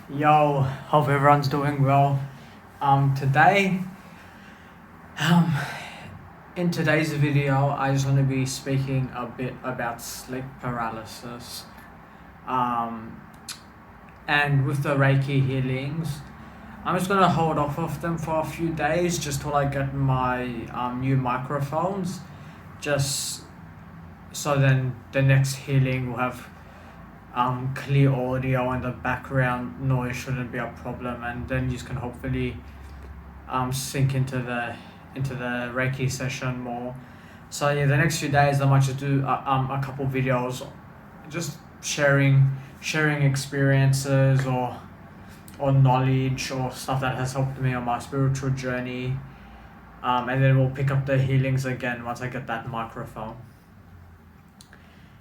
Yo, hope everyone's doing well. Today, um, in today's video, I just want to be speaking a bit about sleep paralysis. Um, and with the Reiki healings, I'm just gonna hold off of them for a few days just till I get my new microphones, just so then the next healing will have clear audio and the background noise shouldn't be a problem, and then you can hopefully sink into the Reiki session more. So yeah, the next few days I might just do a couple videos, just sharing experiences or knowledge or stuff that has helped me on my spiritual journey. And then we'll pick up the healings again once I get that microphone.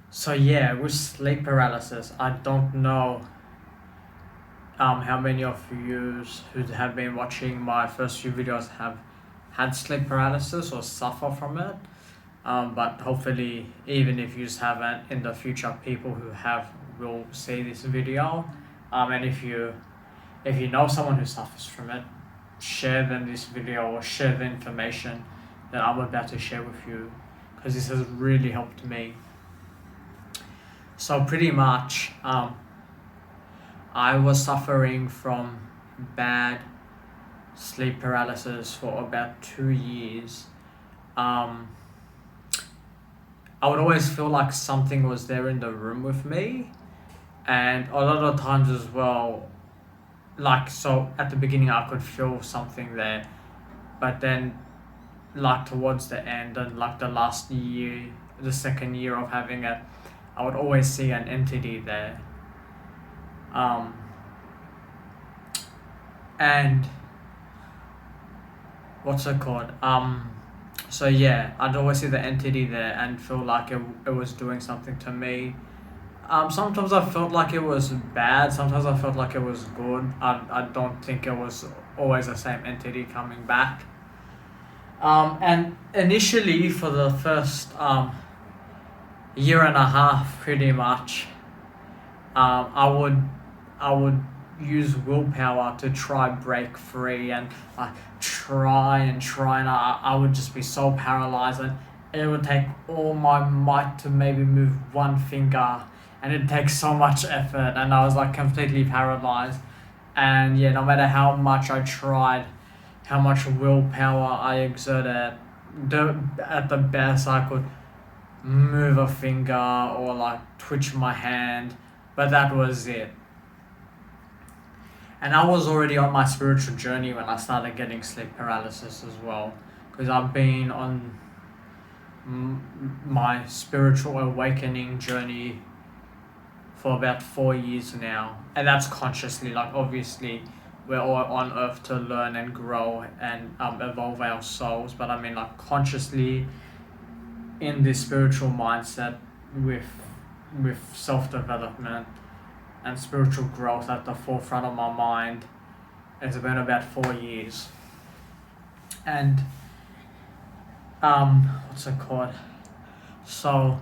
So yeah, with sleep paralysis, I don't know how many of you who have been watching my first few videos have had sleep paralysis or suffer from it. But hopefully, even if you just haven't, in the future, people who have will see this video. And if you know someone who suffers from it, share them this video or share the information that I'm about to share with you, because this has really helped me. So pretty much, I was suffering from bad sleep paralysis for about 2 years. I would always feel like something was there in the room with me, and a lot of times as well, like, so at the beginning I could feel something there, but then like towards the end and like the last year, the second year of having it, I would always see an entity there. And what's it called? So yeah, I'd always see the entity there and feel like it was doing something to me. Sometimes I felt like it was bad, sometimes I felt like it was good. I don't think it was always the same entity coming back. And initially, for the first year and a half, pretty much, I would use willpower to try break free, and try and I would just be so paralyzed, and it would take all my might to maybe move one finger, and it takes so much effort, and I was like completely paralyzed. And yeah, no matter how much I tried, how much willpower I exerted, at the best I could move a finger or like twitch my hand, but that was it. And I was already on my spiritual journey when I started getting sleep paralysis as well, because I've been on my spiritual awakening journey for about 4 years now, and that's consciously. Like, obviously we're all on earth to learn and grow and evolve our souls, but I mean, like, consciously in this spiritual mindset, with self-development and spiritual growth at the forefront of my mind. It's been about 4 years. And what's it called? So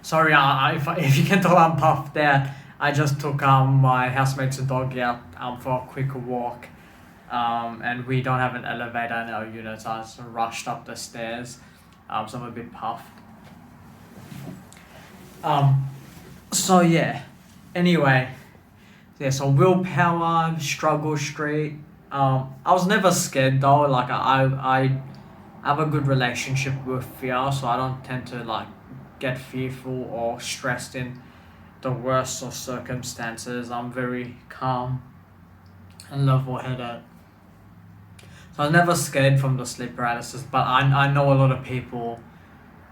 sorry, if you can tell, I'm puffed out. I just took my housemate's dog out for a quick walk, and we don't have an elevator in our unit, so I just rushed up the stairs. So I'm a bit puffed. So yeah. Anyway, yeah. So willpower, struggle street. I was never scared though. Like, I have a good relationship with fear, so I don't tend to like get fearful or stressed in the worst of circumstances. I'm very calm and level-headed. So I was never scared from the sleep paralysis, but I know a lot of people,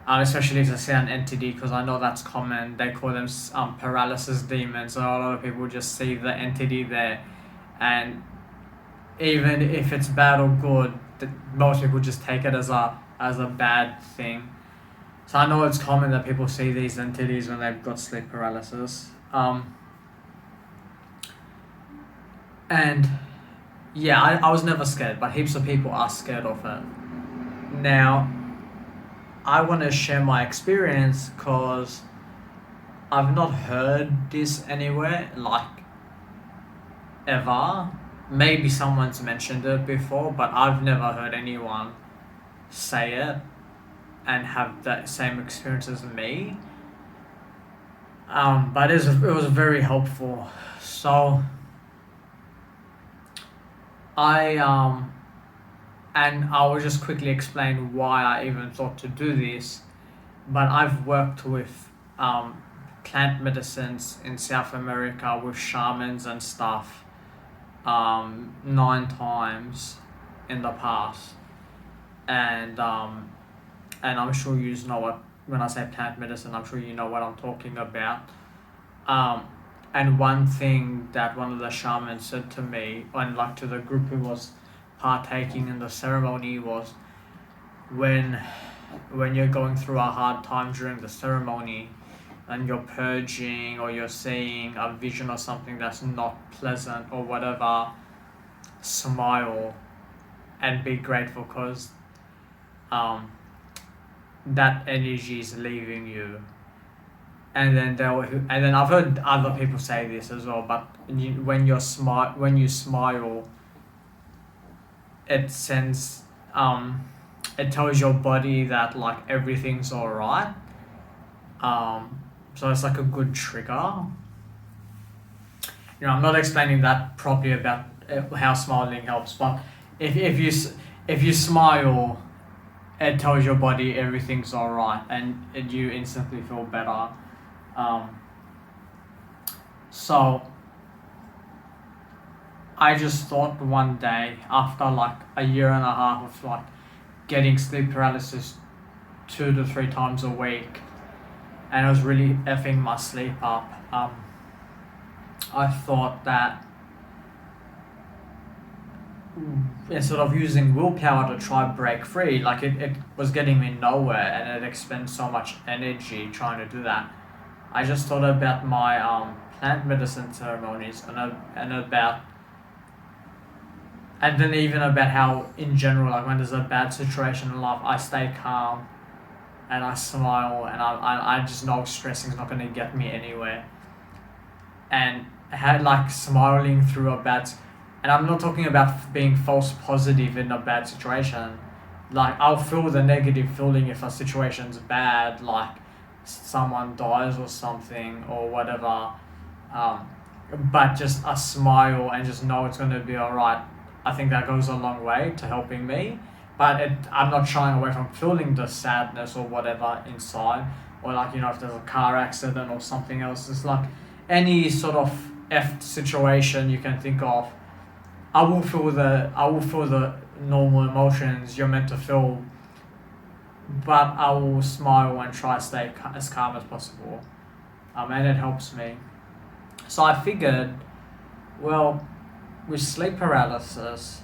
especially if they see an entity, because I know that's common. They call them paralysis demons. So a lot of people just see the entity there, and even if it's bad or good, most people just take it as a bad thing. So I know it's common that people see these entities when they've got sleep paralysis. And yeah, I was never scared, but heaps of people are scared of it. Now, I want to share my experience because I've not heard this anywhere. Like, ever. Maybe someone's mentioned it before, but I've never heard anyone say it and have that same experience as me. But it was very helpful. So I and I will just quickly explain why I even thought to do this. But I've worked with plant medicines in South America with shamans and stuff 9 times in the past, and I'm sure you know what, when I say plant medicine, I'm sure you know what I'm talking about. And one thing that one of the shamans said to me, and like to the group who was partaking in the ceremony, was when you're going through a hard time during the ceremony and you're purging or you're seeing a vision or something that's not pleasant or whatever, smile and be grateful, because that energy is leaving you. And then I've heard other people say this as well, but when you smile, it sends it tells your body that like everything's alright. So it's like a good trigger. I'm not explaining that properly about how smiling helps, but if you smile, it tells your body everything's alright, and you instantly feel better. So I just thought one day, after like a year and a half of like getting sleep paralysis 2 to 3 times a week, and it was really effing my sleep up, I thought that instead of using willpower to try break free, like it was getting me nowhere and it expends so much energy trying to do that. I just thought about my plant medicine ceremonies and then even about how in general, like when there's a bad situation in life, I stay calm and I smile, and I just know stressing's not going to get me anywhere. And had like smiling through and I'm not talking about being false positive in a bad situation. Like I'll feel the negative feeling if a situation's bad, like someone dies or something or whatever, but just a smile and just know it's going to be alright, I think that goes a long way to helping me. But I'm not shying away from feeling the sadness or whatever inside, or like if there's a car accident or something else. It's like any sort of F situation you can think of, I will feel the normal emotions you're meant to feel, but I will smile and try to stay as calm as possible, and it helps me. So I figured, well, with sleep paralysis,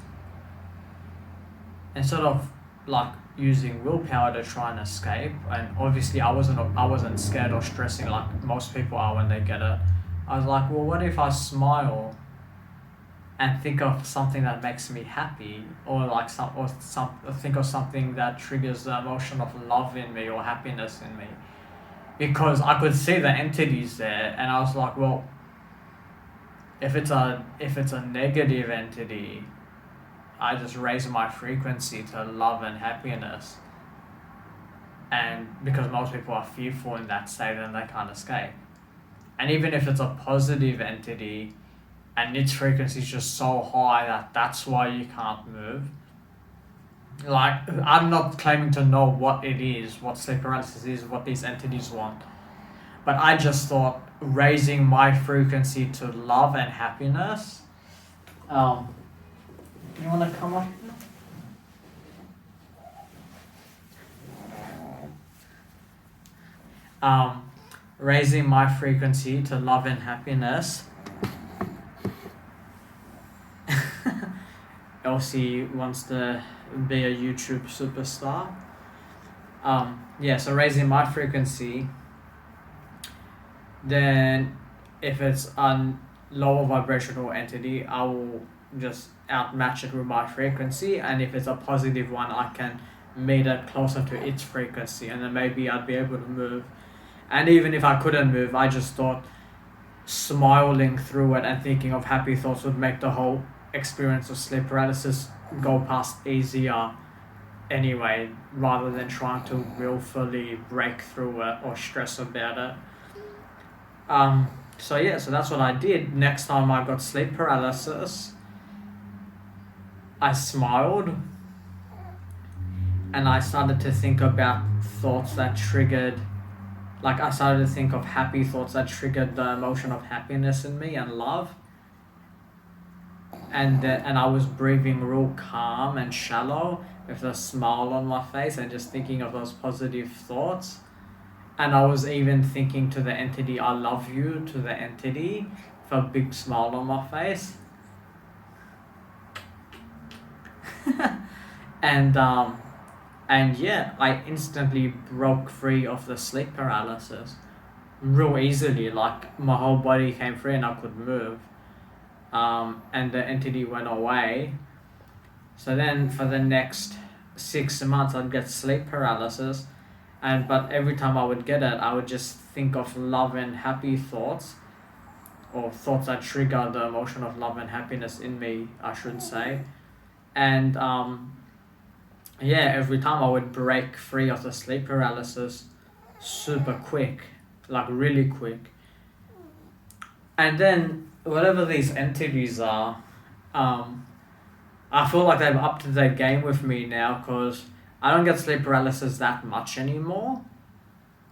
instead of like using willpower to try and escape, and obviously I wasn't scared or stressing like most people are when they get it, I was like, well, what if I smile and think of something that makes me happy, or think of something that triggers the emotion of love in me or happiness in me, because I could see the entities there, and I was like, well, if it's a negative entity, I just raise my frequency to love and happiness, and because most people are fearful in that state and they can't escape. And even if it's a positive entity and its frequency is just so high that's why you can't move, like I'm not claiming to know what it is, what sleep paralysis is, what these entities want, but I just thought raising my frequency to love and happiness. You want to come up? Raising my frequency to love and happiness. Elsie wants to be a YouTube superstar. So raising my frequency, then if it's a lower vibrational entity, I will just outmatch it with my frequency, and if it's a positive one, I can meet it closer to its frequency, and then maybe I'd be able to move. And even if I couldn't move, I just thought smiling through it and thinking of happy thoughts would make the whole experience of sleep paralysis go past easier anyway, rather than trying to willfully break through it or stress about it. So yeah, so that's what I did. Next time I got sleep paralysis, I smiled and I started to think about thoughts that triggered, like I started to think of happy thoughts that triggered the emotion of happiness in me and love. And I was breathing real calm and shallow with a smile on my face and just thinking of those positive thoughts. And I was even thinking to the entity, I love you, to the entity, with a big smile on my face. And yeah, I instantly broke free of the sleep paralysis real easily. Like my whole body came free and I could move. And the entity went away. So then for the next 6 months I'd get sleep paralysis, but every time I would get it I would just think of love and happy thoughts, or thoughts that trigger the emotion of love and happiness in me, I should say. And yeah, every time I would break free of the sleep paralysis super quick, like really quick. And then whatever these entities are, I feel like they've upped their game with me now, because I don't get sleep paralysis that much anymore.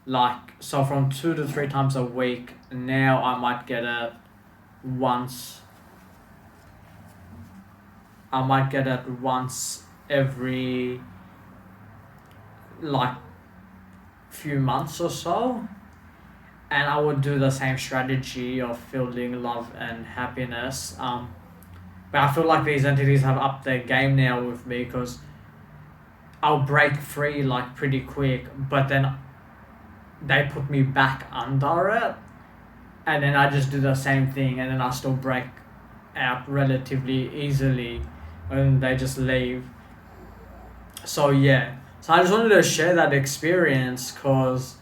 Like, so from 2 to 3 times a week, now I might get it once. I might get it once every, like, few months or so. And I would do the same strategy of feeling love and happiness. But I feel like these entities have upped their game now with me, because I'll break free like pretty quick, but then they put me back under it, and then I just do the same thing, and then I still break out relatively easily, and they just leave. So yeah, so I just wanted to share that experience, because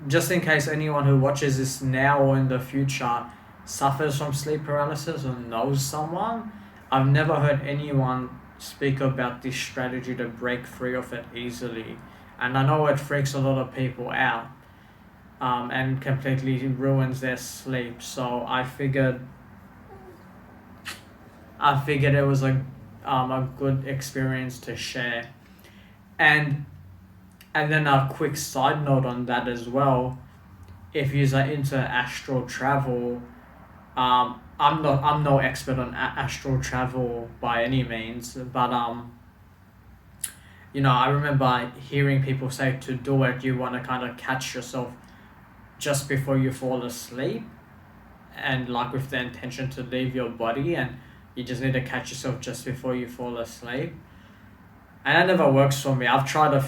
just in case anyone who watches this now or in the future suffers from sleep paralysis or knows someone, I've never heard anyone speak about this strategy to break free of it easily. And I know it freaks a lot of people out, and completely ruins their sleep. So I figured it was a good experience to share. And then a quick side note on that as well, if you're into astral travel, I'm no expert on astral travel by any means, but I remember hearing people say to do it, you want to kind of catch yourself just before you fall asleep, and like with the intention to leave your body, and you just need to catch yourself just before you fall asleep. And that never works for me. I've tried a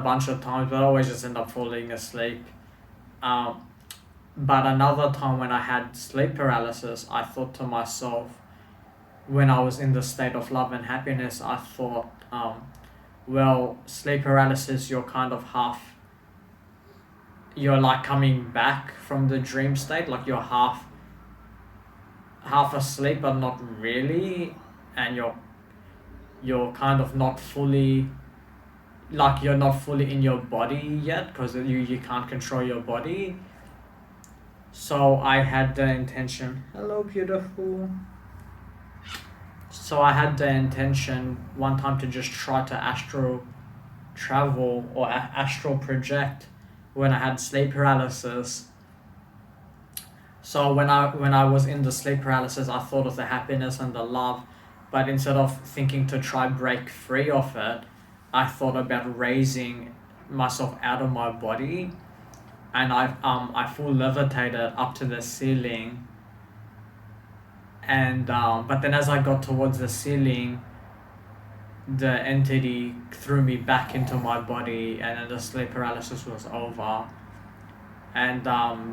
bunch of times, but I always just end up falling asleep. But another time when I had sleep paralysis, I thought to myself, when I was in the state of love and happiness, I thought, well, sleep paralysis, you're like coming back from the dream state, like you're half asleep but not really, and you're kind of not fully, like you're not fully in your body yet, because you can't control your body. So I had the intention, hello beautiful. So I had the intention one time to just try to astral travel or astral project when I had sleep paralysis. So when I was in the sleep paralysis, I thought of the happiness and the love, but instead of thinking to try break free of it, I thought about raising myself out of my body, and I full levitated up to the ceiling. And but then as I got towards the ceiling, the entity threw me back into my body, and then the sleep paralysis was over. And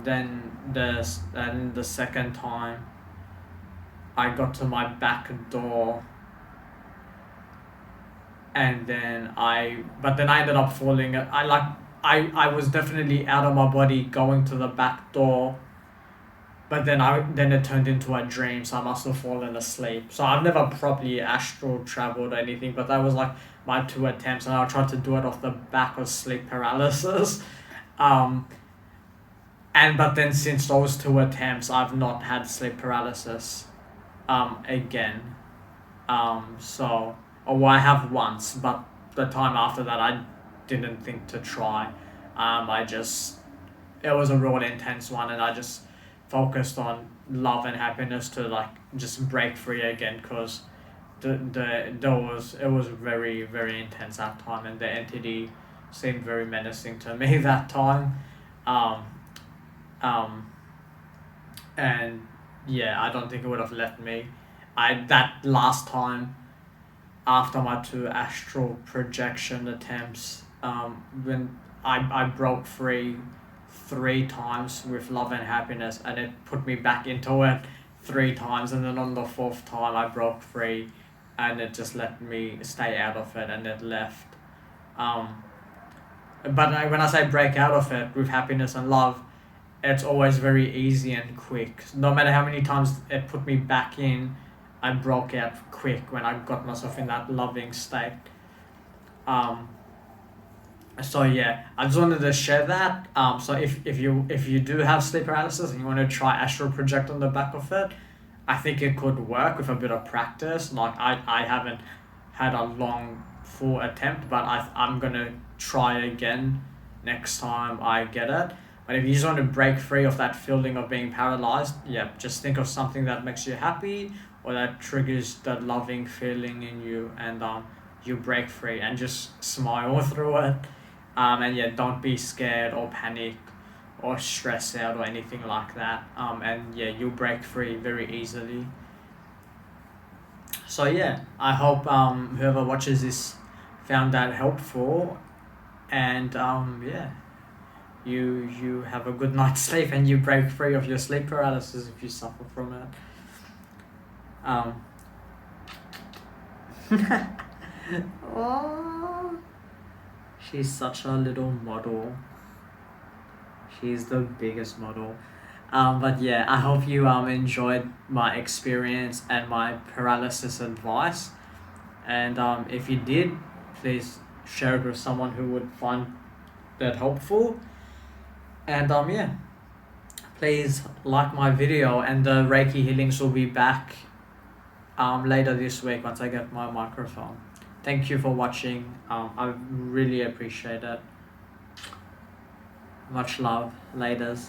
then the second time, I got to my back door, and then I ended up falling. I was definitely out of my body going to the back door, but then it turned into a dream, so I must have fallen asleep. So I've never properly astral traveled or anything, but that was like my 2 attempts, and I tried to do it off the back of sleep paralysis. Um, but then since those 2 attempts, I've not had sleep paralysis again. So, or well, I have once, but the time after that, I didn't think to try. It was a real intense one, and I just focused on love and happiness to like just break free again, because it was very, very intense that time, and the entity seemed very menacing to me that time. Um, um, and yeah, I don't think it would have let me. That last time, after my 2 astral projection attempts, when I broke free 3 times with love and happiness, and it put me back into it 3 times, and then on the 4th time I broke free, and it just let me stay out of it, and it left. Um, when I say break out of it with happiness and love, it's always very easy and quick. No matter how many times it put me back in, I broke out quick when I got myself in that loving state. Um, so yeah, I just wanted to share that. So if you do have sleep paralysis and you want to try astral project on the back of it, I think it could work with a bit of practice. Like I haven't had a long full attempt, but I'm gonna try again next time I get it. But if you just want to break free of that feeling of being paralyzed, yeah, just think of something that makes you happy, or that triggers that loving feeling in you, and you break free and just smile through it. And yeah, don't be scared or panic or stress out or anything like that. And yeah, you'll break free very easily. So yeah, I hope whoever watches this found that helpful, and yeah, you have a good night's sleep, and you break free of your sleep paralysis if you suffer from it. Um, oh, she's such a little model. She's the biggest model. But yeah, I hope you enjoyed my experience and my paralysis advice. And if you did, please share it with someone who would find that helpful. And yeah, please like my video, and the Reiki healings will be back later this week once I get my microphone. Thank you for watching. I really appreciate it. Much love. Laters.